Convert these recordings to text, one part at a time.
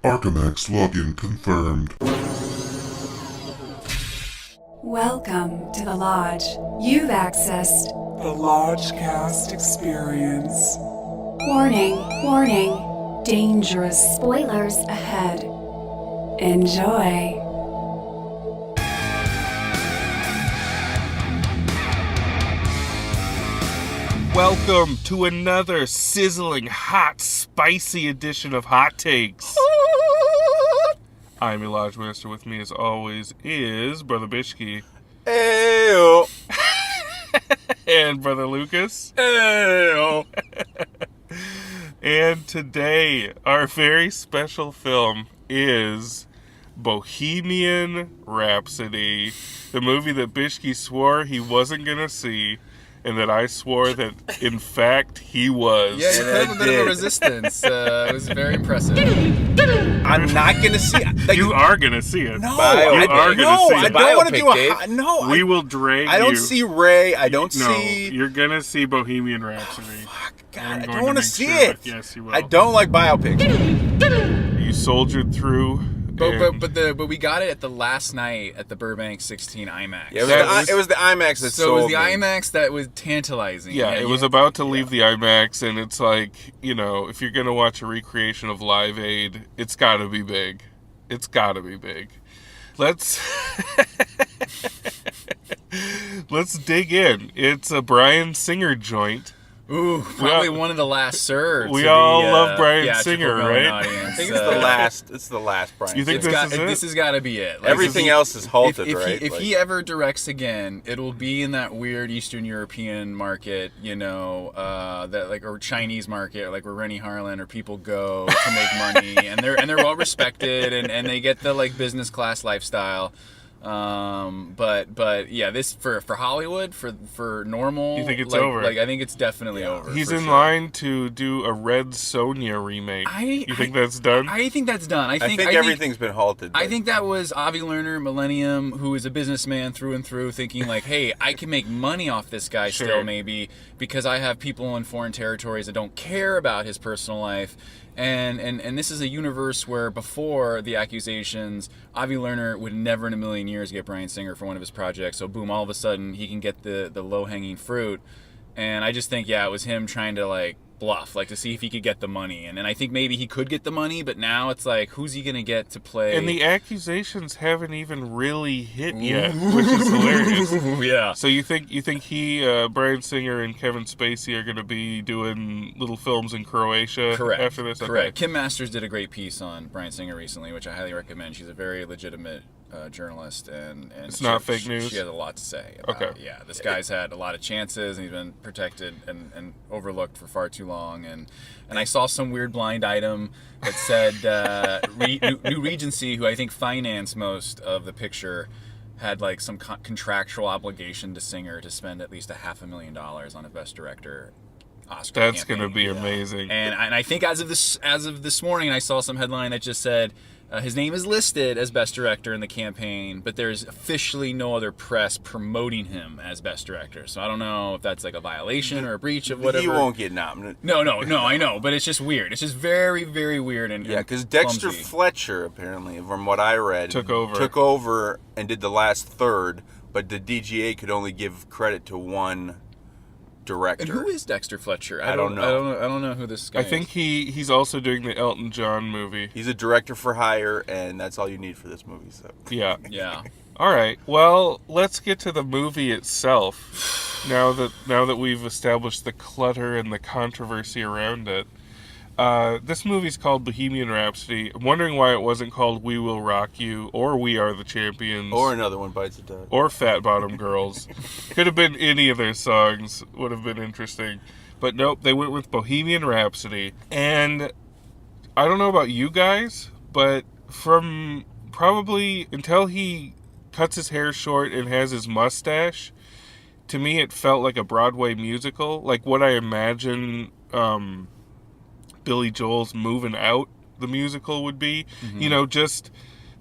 IMAX login confirmed. Welcome to the Lodge. You've accessed The Lodgecast Experience. Warning, warning, dangerous spoilers ahead. Enjoy. Welcome to another sizzling, hot, spicy edition of Hot Takes. I'm your Lodge Master. With me, as always, is Brother Bishki. Ayo. And Brother Lucas. Ayo. And today, our very special film is Bohemian Rhapsody, the movie that Bishki swore he wasn't going to see, and that I swore that, in fact, he was. Yeah, you put up a bit of a resistance. It was very impressive. I'm not going to see it. You are going to see it. No, you are going to see I it. don't want to do Biopic, a... No, We will drag you. I don't see Ray. I don't No, see... you're going to see Bohemian Rhapsody. Fuck, God, I'm I going don't want to make see sure it. that- yes, you will. I don't like biopics. You soldiered through. But we got it at the last night at the Burbank 16 IMAX. Yeah, it was the IMAX that so it was sold the me. IMAX that was tantalizing. Yeah, it was about to leave the IMAX, and it's like, you know, if you're going to watch a recreation of Live Aid, it's got to be big. It's got to be big. Let's dig in. It's a Bryan Singer joint. Ooh, probably one of the last served. We to all the, love Bryan theatrical Singer, going right? Audience. I think it's the last. It's the last Bryan. You think Singer. this is it? This has got to be it. Like, Everything else is halted, if right? If he ever directs again, it'll be in that weird Eastern European market, you know, that like or Chinese market, like where Rennie Harlan or people go to make money, and they're well respected, and they get the like business class lifestyle. But yeah, this for Hollywood for normal. You think it's like, over? Like I think it's definitely over. He's for in sure. line to do a Red Sonja remake. You think that's done? I think that's done. I think everything's been halted. I think that was Avi Lerner, Millennium, who is a businessman through and through, thinking like, hey, I can make money off this guy Sure. still maybe because I have people in foreign territories that don't care about his personal life. And this is a universe where before the accusations, Avi Lerner would never in a million years get Bryan Singer for one of his projects. So boom, all of a sudden he can get the low-hanging fruit. And I just think, yeah, it was him trying to like bluff, like to see if he could get the money. And I think maybe he could get the money, but now it's like, who's he going to get to play? And the accusations haven't even really hit yet, which is hilarious. Yeah. So you think he, Bryan Singer and Kevin Spacey are going to be doing little films in Croatia Correct. after this? Correct. Okay. Kim Masters did a great piece on Bryan Singer recently, which I highly recommend. She's a very legitimate journalist, and It's not fake news? She has a lot to say about Okay. it. Yeah, this guy's had a lot of chances, and he's been protected and overlooked for far too long. And I saw some weird blind item that said New Regency, who I think financed most of the picture, had like some contractual obligation to Singer to spend at least $500,000 on a Best Director Oscar. That's campaign. going to be amazing. And I think as of this morning, I saw some headline that just said his name is listed as Best Director in the campaign, but there's officially no other press promoting him as Best Director. So I don't know if that's like a violation or a breach of whatever. He won't get nominated. No, I know, but it's just weird. It's just very, very weird and Yeah, because Dexter clumsy. Fletcher, apparently, from what I read, Took over and did the last third, but the DGA could only give credit to one director. And who is Dexter Fletcher? I don't know. I don't know who this guy I think he's also doing the Elton John movie. He's a director for hire, and that's all you need for this movie. So Yeah. is. Yeah. All right. Well, let's get to the movie itself. Now that we've established the clutter and the controversy around it. This movie's called Bohemian Rhapsody. I'm wondering why it wasn't called We Will Rock You or We Are the Champions. or another one bites the dust. Or Fat Bottom Girls. Could have been any of their songs. Would have been interesting. But nope, they went with Bohemian Rhapsody. And I don't know about you guys, but from probably until he cuts his hair short and has his mustache, to me it felt like a Broadway musical. Like what I imagine Billy Joel's Moving Out, the musical, would be. Mm-hmm. You know, just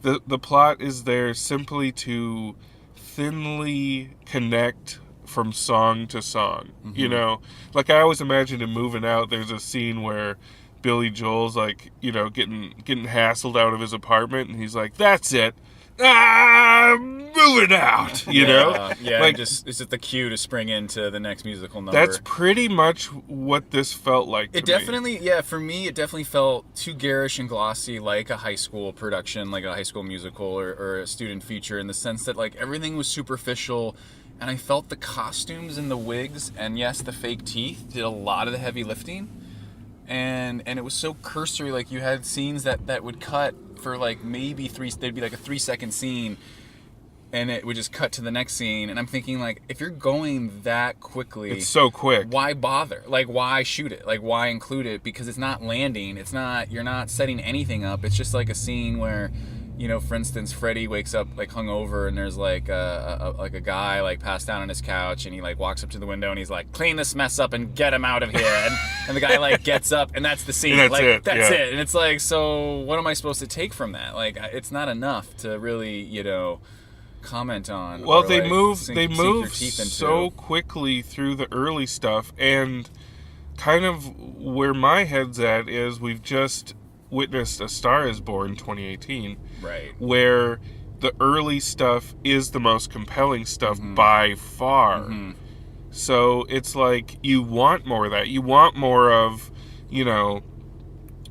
the plot is there simply to thinly connect from song to song. Mm-hmm. You know, like I always imagine in Moving Out, there's a scene where Billy Joel's like, getting hassled out of his apartment, and he's like, "That's it. Moving out." Yeah, like it's just the cue to spring into the next musical number. that's pretty much what this felt like. It definitely, for me, it definitely felt too garish and glossy, like a high school production, like a high school musical or a student feature, in the sense that like everything was superficial, and I felt the costumes and the wigs, and yes, the fake teeth did a lot of the heavy lifting, and it was so cursory. Like you had scenes that would cut for like maybe there'd be like a 3-second scene, and it would just cut to the next scene, and I'm thinking like, if you're going that quickly, it's so quick, why bother? Like, why shoot it? Like, why include it? Because it's not landing. You're not setting anything up. It's just like a scene where, for instance, Freddie wakes up like hungover, and there's like a guy like passed down on his couch, and he like walks up to the window, and he's like, "Clean this mess up and get him out of here." And the guy like gets up, and that's the scene. And that's it. That's it. And it's like, so what am I supposed to take from that? Like, it's not enough to really, comment on. Well, or, they like, move sink your teeth into. so quickly through the early stuff, and kind of where my head's at is we've just witnessed A Star Is Born 2018, right, where the early stuff is the most compelling stuff by far. So it's like you want more of that. You want more of,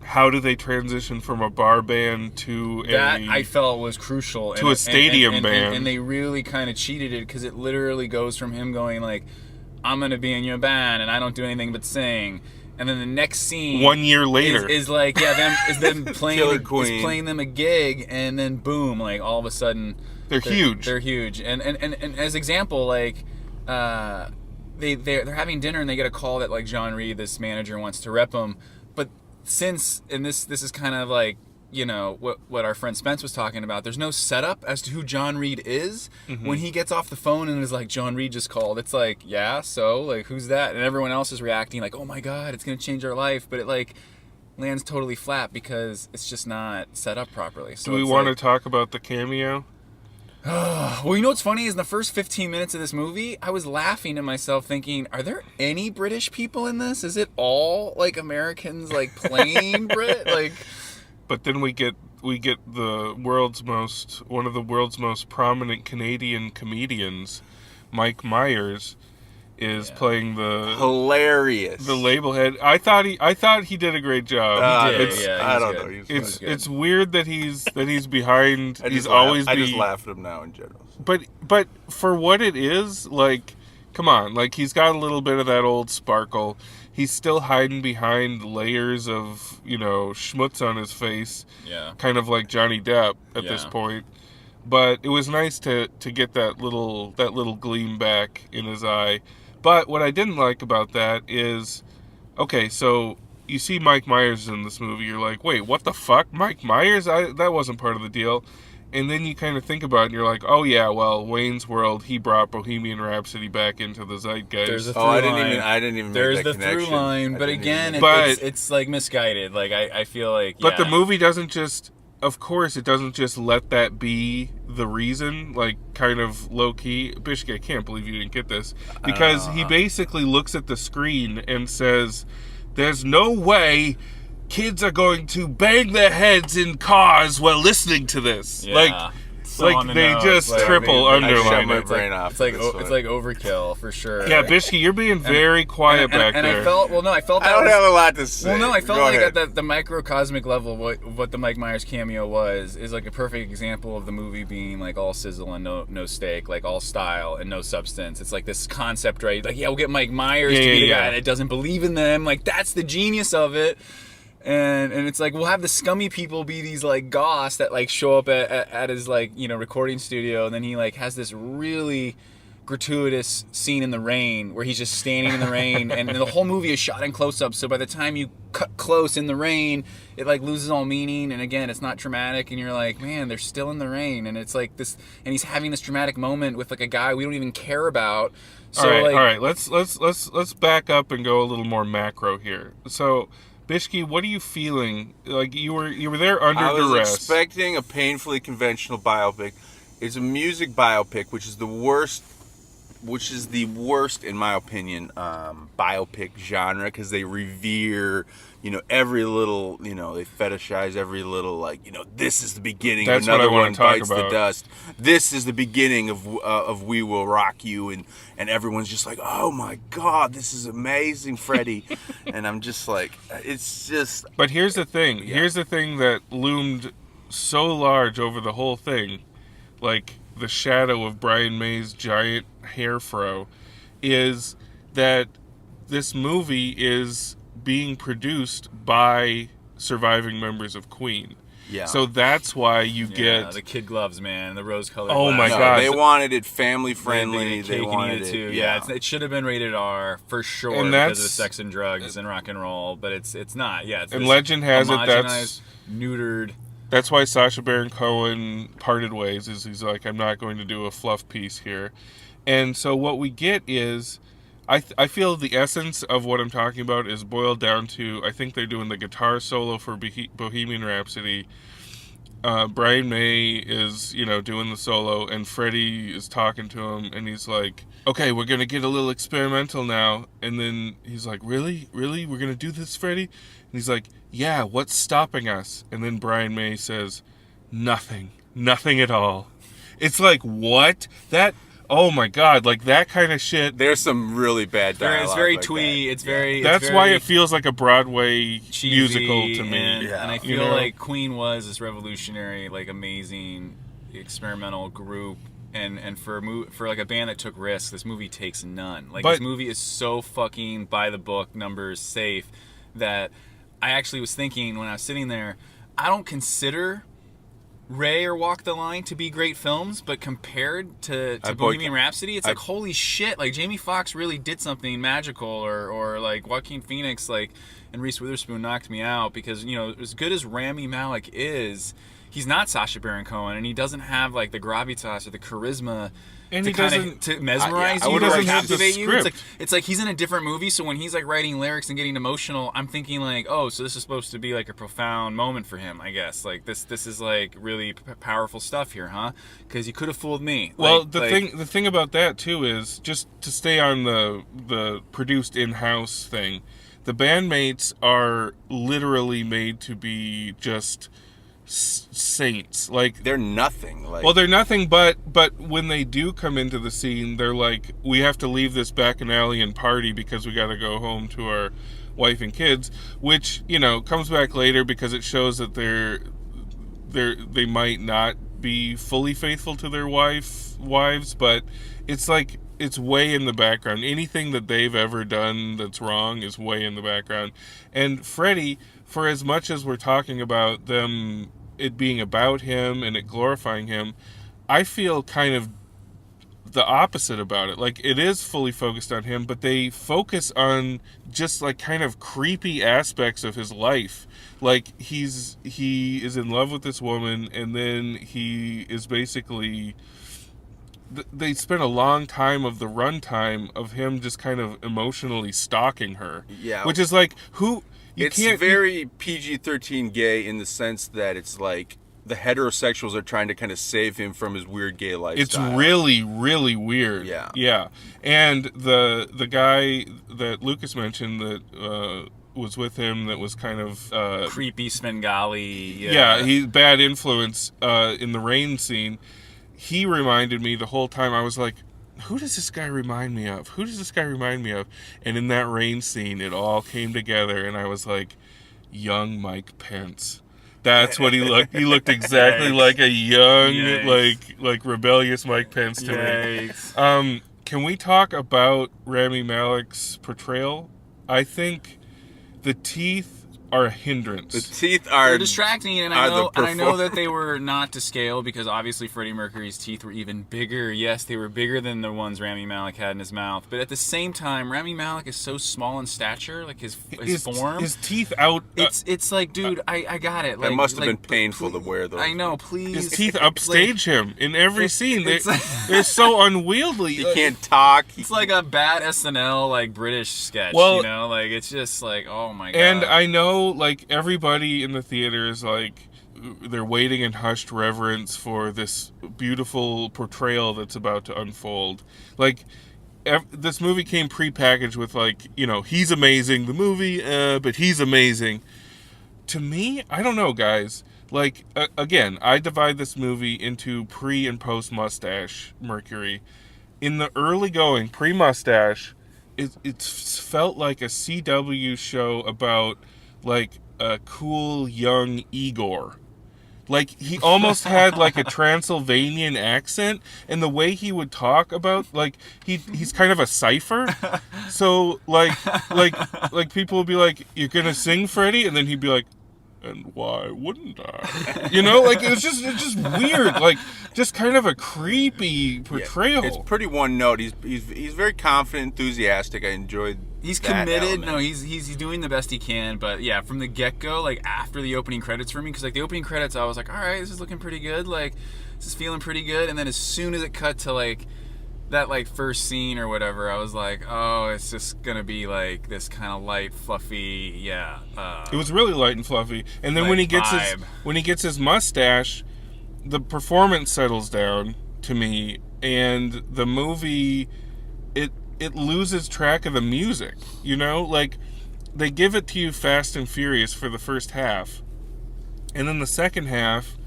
how do they transition from a bar band to that I felt was crucial to a stadium band, and they really kind of cheated it, because it literally goes from him going like, "I'm gonna be in your band and I don't do anything but sing," and then the next scene 1 year later is like them playing them a gig, and then boom, like all of a sudden they're huge. They're huge, and as example, like they're having dinner, and they get a call that like John Reed, this manager, wants to rep them. But since, and this is kind of like, what our friend Spence was talking about, there's no setup as to who John Reed is. When he gets off the phone and is like, "John Reed just called," it's like, yeah, so like, who's that? And everyone else is reacting like, "Oh my god, it's gonna change our life," but it like lands totally flat because it's just not set up properly. So do we want to talk about the cameo? Well, what's funny is in the first 15 minutes of this movie, I was laughing to myself thinking, are there any British people in this? Is it all like Americans like playing Brit? Like, but then we get one of the world's most prominent Canadian comedians, Mike Myers, is playing the hilarious the label head. I thought he did a great job. I don't know. It's weird that he's behind. I just laugh at him now in general. But for what it is, like, come on, like he's got a little bit of that old sparkle. He's still hiding behind layers of schmutz on his face. Yeah. Kind of like Johnny Depp at this point. But it was nice to get that little gleam back in his eye. But what I didn't like about that is, okay, so you see Mike Myers in this movie, you're like, wait, what the fuck? Mike Myers? That wasn't part of the deal. And then you kind of think about it, and you're like, oh yeah, well, Wayne's World, he brought Bohemian Rhapsody back into the zeitgeist. I didn't even There's make that the connection. through line, but again, it's like misguided. Like, I feel like, But the movie doesn't just... Of course, it doesn't just let that be the reason, like, kind of low-key. Bishke, I can't believe you didn't get this. Because he basically looks at the screen and says, there's no way kids are going to bang their heads in cars while listening to this. Yeah. Like they just triple underline I shut my it. brain off. It's like overkill for sure. Yeah, Bishke, you're being very quiet back and there. I felt I don't have a lot to say. Well, no, I felt Go like ahead. at the microcosmic level, what the Mike Myers cameo was is like a perfect example of the movie being like all sizzle and no steak, like all style and no substance. It's like this concept, right? Like, we'll get Mike Myers to be the guy that doesn't believe in them. Like, that's the genius of it. And it's like, we'll have the scummy people be these like goths that like show up at his like recording studio, and then he like has this really gratuitous scene in the rain where he's just standing in the rain, and the whole movie is shot in close-up, so by the time you cut close in the rain, it like loses all meaning, and again, it's not dramatic, and you're like, man, they're still in the rain, and it's like this, and he's having this dramatic moment with like a guy we don't even care about. So all right, let's back up and go a little more macro here. So, Bishke, what are you feeling? Like, you were there under duress. I was expecting a painfully conventional biopic. It's a music biopic, which is the worst which is the worst, in my opinion, biopic genre, because they revere, every little, they fetishize every little, like, this is the beginning That's of another what I wanna one talk bites the about. dust. This is the beginning of We Will Rock You, and everyone's just like, oh my God, this is amazing, Freddie. And I'm just like, it's just... But here's the thing. Here's the thing that loomed so large over the whole thing, like the shadow of Brian May's giant hair fro, is that this movie is being produced by surviving members of Queen. Yeah. So that's why you get... the kid gloves, man, the rose-colored Oh my glasses. God. They wanted it family friendly. They wanted it too. it. Yeah, it should have been rated R for sure And because of the that's- sex and drugs and rock and roll, but it's not. Yeah, it's And this legend has it homogenized, neutered. That's why Sacha Baron Cohen parted ways, is he's like, I'm not going to do a fluff piece here. And so what we get is, I feel the essence of what I'm talking about is boiled down to, I think they're doing the guitar solo for Bohemian Rhapsody. Brian May is, doing the solo, and Freddie is talking to him, and he's like, okay, we're going to get a little experimental now. And then he's like, really? Really? We're going to do this, Freddie? And he's like, yeah, what's stopping us? And then Brian May says, nothing. Nothing at all. It's like, what? Oh my God, like that kind of shit. There's some really bad dialogue. It's very like twee. that. It's very. That's it's why very it feels like a Broadway cheesy, musical to me. and I You feel know? like Queen was this revolutionary, like amazing, experimental group, and for like a band that took risks, this movie takes none. Like, this movie is so fucking by the book, numbers safe, that I actually was thinking when I was sitting there, I don't consider Ray or Walk the Line to be great films, but compared to Bohemian Rhapsody, it's like, holy shit, like Jamie Foxx really did something magical, or like Joaquin Phoenix, like, and Reese Witherspoon knocked me out, because, as good as Rami Malek is, he's not Sacha Baron Cohen, and he doesn't have like the gravitas or the charisma And to he kind doesn't of to mesmerize I you, would to have captivate you. script. It's like he's in a different movie, so when he's like writing lyrics and getting emotional, I'm thinking like, oh, so this is supposed to be like a profound moment for him, I guess. Like this is like really powerful stuff here, huh? Because you could have fooled me. Well, the thing about that too is, just to stay on the produced in-house thing, the bandmates are literally made to be just saints. Like, They're nothing. Like, well, they're nothing, but when they do come into the scene, they're like, we have to leave this bacchanalian party because we got to go home to our wife and kids, which, comes back later because it shows that they might not be fully faithful to their wives, but it's like, it's way in the background. Anything that they've ever done that's wrong is way in the background. And Freddie, for as much as we're talking about them, it being about him and it glorifying him, I feel kind of the opposite about it. Like, it is fully focused on him, but they focus on just like kind of creepy aspects of his life. Like, he is in love with this woman, and then he is basically... They spent a long time of the runtime of him just kind of emotionally stalking her. Yeah. Which is like, who... It's very PG-13 gay in the sense that it's like the heterosexuals are trying to kind of save him from his weird gay lifestyle. It's really, really weird. Yeah. Yeah. And the guy that Lucas mentioned that was with him that was kind of... creepy Svengali. Yeah, he's bad influence in the rain scene. He reminded me the whole time. I was like, who does this guy remind me of? Who does this guy remind me of? And in that rain scene, it all came together, and I was like, young Mike Pence. That's what he looked. He looked exactly like a young, like rebellious Mike Pence to me. Can we talk about Rami Malek's portrayal? I think the teeth are a hindrance. The teeth are... They're distracting, and I know that they were not to scale, because obviously Freddie Mercury's teeth were even bigger. Yes, they were bigger than the ones Rami Malek had in his mouth. But at the same time, Rami Malek is so small in stature, like his form. His teeth out... It's like, dude, I got it. Like, it must have been painful to wear those. I know, please. His teeth upstage him in every scene. They're so unwieldy. He can't talk. It's like a bad SNL, like, British sketch, Like, it's just like, oh my God. And I know, like, everybody in the theater is like, they're waiting in hushed reverence for this beautiful portrayal that's about to unfold. Like, this movie came prepackaged with like, you know, he's amazing, the movie, but he's amazing. To me, I don't know, guys. Like, again, I divide this movie into pre and post mustache Mercury. In the early going, pre-mustache, it felt like a CW show about like a cool young Igor. Like, he almost had like a Transylvanian accent, and the way he would talk about, like, he's kind of a cipher. So like people would be like, "You're gonna sing, Freddie?" And then he'd be like, "And why wouldn't I?" You know, like it's just weird, like just kind of a creepy portrayal. It's pretty one note. He's very confident, enthusiastic. I enjoyed. He's that committed. element. No, he's doing the best he can. But yeah, from the get go, like after the opening credits for me, because like the opening credits, I was like, all right, this is looking pretty good. Like this is feeling pretty good. And then as soon as it cut to like that like first scene or whatever, I was like, oh, it's just gonna be like this kind of light, fluffy, it was really light and fluffy. And then when he gets his mustache, the performance settles down to me, and the movie it loses track of the music. You know, like they give it to you fast and furious for the first half, and then the second half,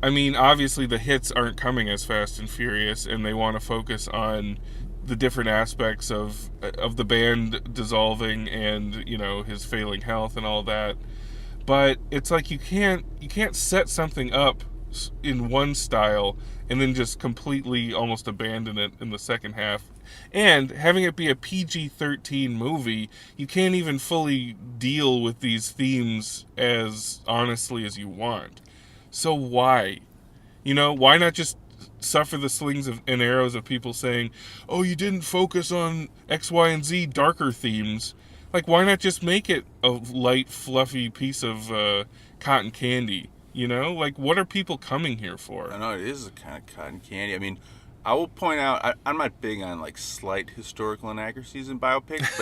I mean, obviously the hits aren't coming as fast and furious, and they want to focus on the different aspects of the band dissolving and, you know, his failing health and all that. But it's like you can't set something up in one style and then just completely almost abandon it in the second half. And having it be a PG-13 movie, you can't even fully deal with these themes as honestly as you want. So why? You know, why not just suffer the slings and arrows of people saying, "Oh, you didn't focus on X, Y, and Z darker themes"? Like, why not just make it a light, fluffy piece of cotton candy? You know, like, what are people coming here for? I know it is a kind of cotton candy. I mean, I will point out, I'm not big on like slight historical inaccuracies in biopics,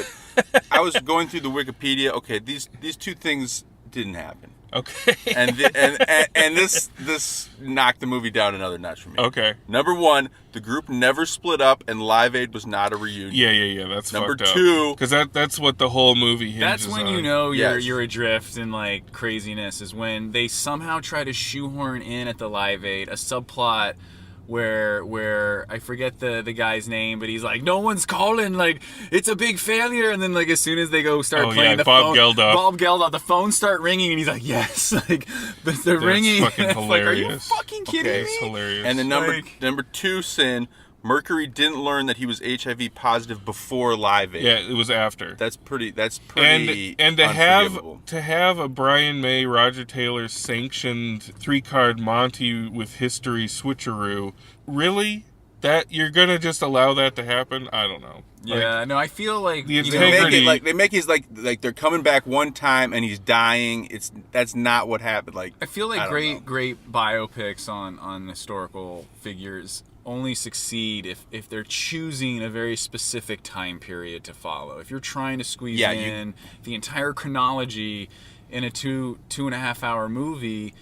but I was going through the Wikipedia. Okay, these two things didn't happen. Okay. and this knocked the movie down another notch for me. Okay. Number one, the group never split up, and Live Aid was not a reunion. Yeah. That's Number fucked up. two, because that's what the whole movie hinges That's when on. you know Yes. you're adrift and like craziness is when they somehow try to shoehorn in at the Live Aid a subplot where I forget the guy's name, but he's like, no one's calling, like it's a big failure, and then like as soon as they go start playing the Bob phone, Geldof, the phones start ringing, and he's like, yes, like they're ringing. Fucking It's like, are you hilarious. fucking kidding me? It's hilarious. and then Like- number two sin, Mercury didn't learn that he was HIV positive before Live Aid. Yeah, it was after. That's pretty and to unforgivable. have a Brian May, Roger Taylor sanctioned 3-card Monty with history switcheroo, really? That you're gonna just allow that to happen? I don't know. Yeah, no, I feel like the you They know, make integrity- it like he's like they're coming back one time and he's dying. That's not what happened. Like I feel I like don't know. great biopics on historical figures only succeed if they're choosing a very specific time period to follow. If you're trying to squeeze in the entire chronology in a two and a half hour movie,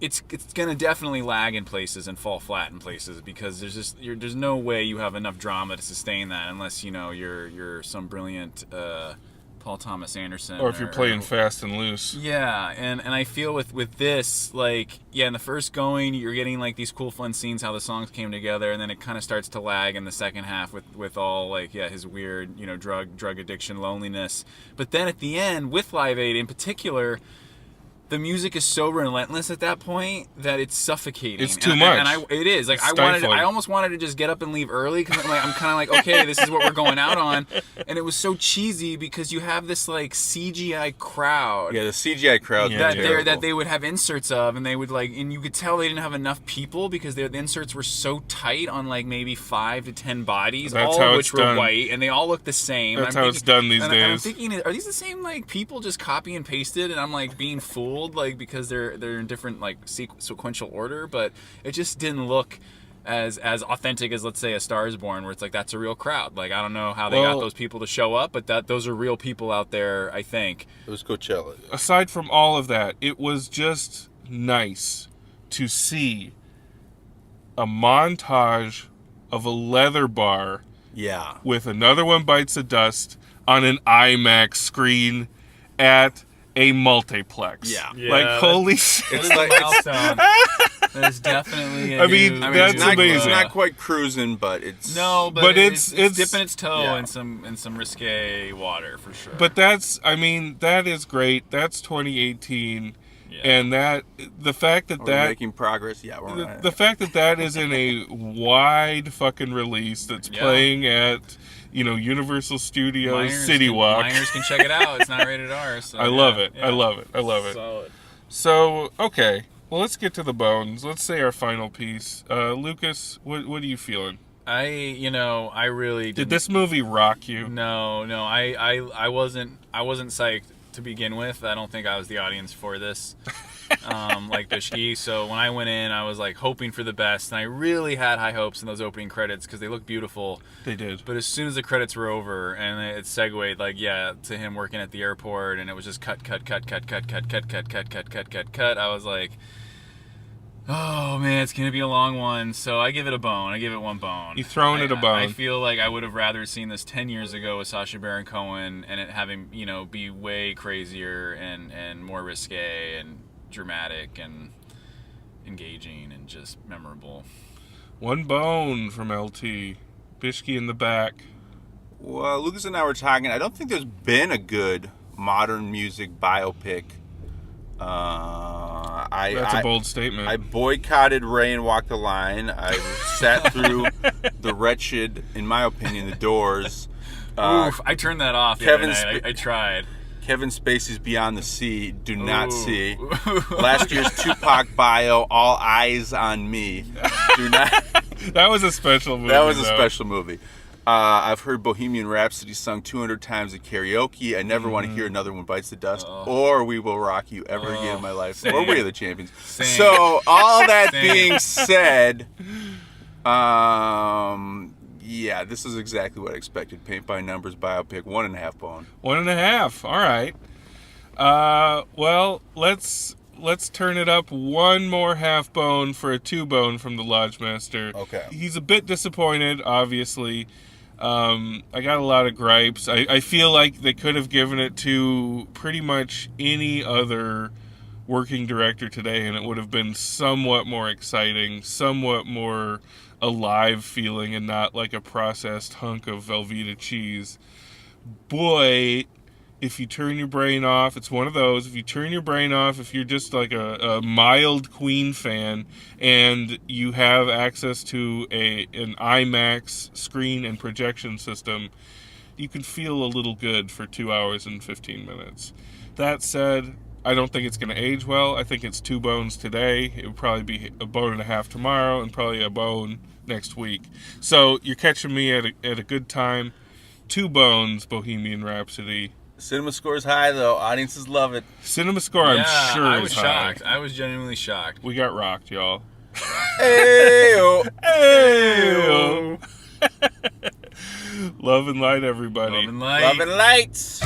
it's gonna definitely lag in places and fall flat in places because there's no way you have enough drama to sustain that unless you know you're some brilliant Paul Thomas Anderson, or if you're playing fast and loose. Yeah, and I feel with this, like, yeah, in the first going, you're getting, like, these cool, fun scenes, how the songs came together, and then it kind of starts to lag in the second half with all, like, yeah, his weird, you know, drug addiction, loneliness. But then at the end, with Live Aid in particular, the music is so relentless at that point that it's suffocating. It's too much. And it is. Like, It's I stifling. almost wanted to just get up and leave early because I'm kind of like, okay, this is what we're going out on. And it was so cheesy because you have this, like, CGI crowd. Yeah, the CGI crowd. Yeah, That they would have inserts of, and they would like, and you could tell they didn't have enough people because the inserts were so tight on like maybe 5 to 10 bodies, That's all how of it's which were done. white, and they all look the same. That's And I'm how it's done these and days. I'm thinking, are these the same like people just copy and pasted, and I'm like being fooled like because they're in different like sequential order, but it just didn't look as authentic as, let's say, A Star Is Born, where it's like that's a real crowd. Like I don't know how they got those people to show up, but those are real people out there, I think. It was Coachella. Aside from all of that, it was just nice to see a montage of a leather bar Yeah. with Another One Bites the Dust on an IMAX screen at a multiplex. Yeah. Like, holy That shit. is a milestone. That is definitely. I mean, that's it's not, amazing. It's not quite cruising, but it's No, but, But it's it's- dipping its toe yeah. in some risque water for sure. But that is great. That's 2018. Yeah. And the fact that We're making progress. Yeah, we're on it. the fact that is in a wide fucking release that's Yeah. playing at, Universal Studios Minors City can, Walk. Minors can check it out. It's not rated R. So, I love it. yeah. I love it. I love it. Solid. So, okay. Well, let's get to the bones. Let's say our final piece. Lucas, what are you feeling? I really Did didn't- this movie rock you? No, I wasn't psyched to begin with. I don't think I was the audience for this, like Bishki. So when I went in, I was like hoping for the best, and I really had high hopes in those opening credits because they looked beautiful. They did. But as soon as the credits were over and it segued, to him working at the airport, and it was just cut, I was like, oh man, it's gonna be a long one. So I give it a bone. I give it one bone. You throwing it a bone. I feel like I would have rather seen this 10 years ago with Sacha Baron Cohen and it having be way crazier and more risque and dramatic and engaging and just memorable. One bone from LT. Bishki in the back. Well, Lucas and I were talking. I don't think there's been a good modern music biopic. That's a bold statement. I boycotted Ray and Walk the Line. I sat through the wretched, in my opinion, The Doors. Oof, I turned that off. Kevin The other night. I tried. Kevin Spacey's Beyond the Sea. Do not Ooh. see. Last year's Tupac bio. All Eyes on Me. Do not. That was a special movie. That was a though. special movie. I've heard Bohemian Rhapsody sung 200 times at karaoke. I never want to hear Another One Bites the Dust or We Will Rock You ever again in my life. Same. Or We Are the Champions. Same. So, all that Same. being said, yeah, this is exactly what I expected. Paint by numbers biopic, 1.5 bone. 1.5. All right. Well, let's turn it up one more half bone for a 2 bone from the Lodge Master. Okay. He's a bit disappointed, obviously. I got a lot of gripes. I feel like they could have given it to pretty much any other working director today, and it would have been somewhat more exciting, somewhat more alive feeling, and not like a processed hunk of Velveeta cheese. Boy, if you turn your brain off, it's one of those. If you turn your brain off, if you're just like a mild Queen fan and you have access to an IMAX screen and projection system, you can feel a little good for 2 hours and 15 minutes. That said, I don't think it's going to age well. I think it's 2 bones today. It would probably be a bone and a half tomorrow and probably a bone next week. So you're catching me at a good time. 2 bones, Bohemian Rhapsody. Cinema scores high, though. Audiences love it. Cinema score, I'm sure, I was is high. shocked. I was genuinely shocked. We got rocked, y'all. Hey-o. Hey! Love and light, everybody. Love and light. Love and lights.